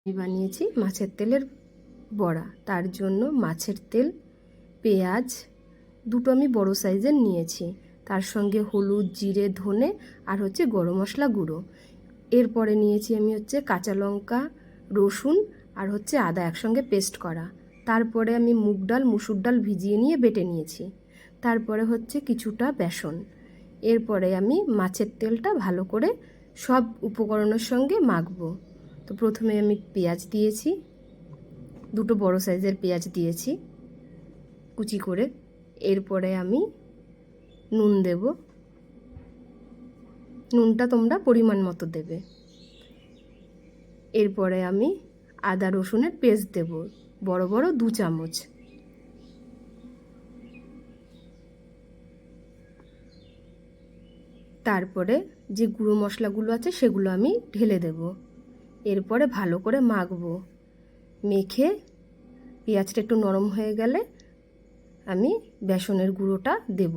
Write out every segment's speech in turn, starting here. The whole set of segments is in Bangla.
আমি বানিয়েছি মাছের তেলের বড়া। তার জন্য মাছের তেল, পেঁয়াজ দুটো আমি বড় সাইজের নিয়েছি, তার সঙ্গে হলুদ, জিরে, ধনে আর গরম মশলা গুঁড়ো। এরপরে নিয়েছি আমি কাঁচা লঙ্কা, রসুন আর আদা একসঙ্গে পেস্ট করা। তারপরে আমি মুগ ডাল, মুসুর ডাল ভিজিয়ে নিয়ে বেটে নিয়েছি। তারপরে কিছুটা বেসন। এরপরে আমি মাছের তেলটা ভালো করে সব উপকরণের সঙ্গে মাখবো। তো প্রথমে আমি পেঁয়াজ দিয়েছি, দুটো বড় সাইজের পেঁয়াজ দিয়েছি কুচি করে। এরপরে আমি নুন দেব, নুনটা তোমরা পরিমাণ মতো দেবে। এরপরে আমি আদা রসুনের পেস্ট দেব, বড় বড় 2 চামচ। তারপরে যে গুঁড়ো মশলাগুলো আছে সেগুলো আমি ঢেলে দেব। এরপরে ভালো করে মাখবো। মেখে পেঁয়াজটা একটু নরম হয়ে গেলে আমি বেসনের গুঁড়োটা দেব,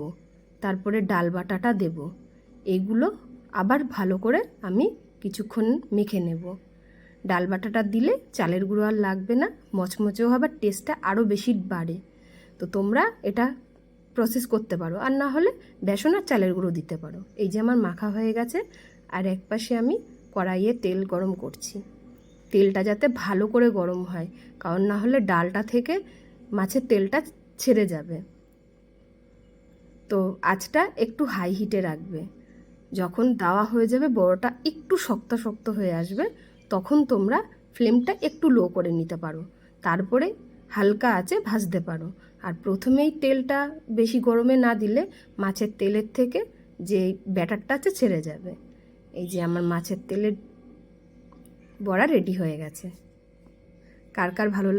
তারপরে ডাল বাটাটা দেব। এইগুলো আবার ভালো করে আমি কিছুক্ষণ মেখে নেব। ডাল বাটাটা দিলে চালের গুঁড়ো আর লাগবে না, মচমচেও হবে, টেস্টটা আরও বেশি বাড়ে। তো তোমরা এটা প্রসেস করতে পারো, আর না হলে বেসন আর চালের গুঁড়ো দিতে পারো। এই যে আমার মাখা হয়ে গেছে, আর এক পাশে আমি কড়াইয়ে তেল গরম করছি। তেলটা যাতে ভালো করে গরম হয়, কারণ না হলে ডালটা থেকে মাছের তেলটা ছেড়ে যাবে। তো আঁচটা একটু হাই হিটে রাখবে। যখন দেওয়া হয়ে যাবে, বড়টা একটু শক্ত শক্ত হয়ে আসবে, তখন তোমরা ফ্লেমটা একটু লো করে নিতে পারো। তারপরে হালকা আঁচে ভাজতে পারো। আর প্রথমেই তেলটা বেশি গরমে না দিলে মাছের তেলের থেকে যে ব্যাটারটা আছে ছেড়ে যাবে। এই যে আমার মাছের তেলের বড়া রেডি হয়ে গেছে। কার কার ভালো লাগে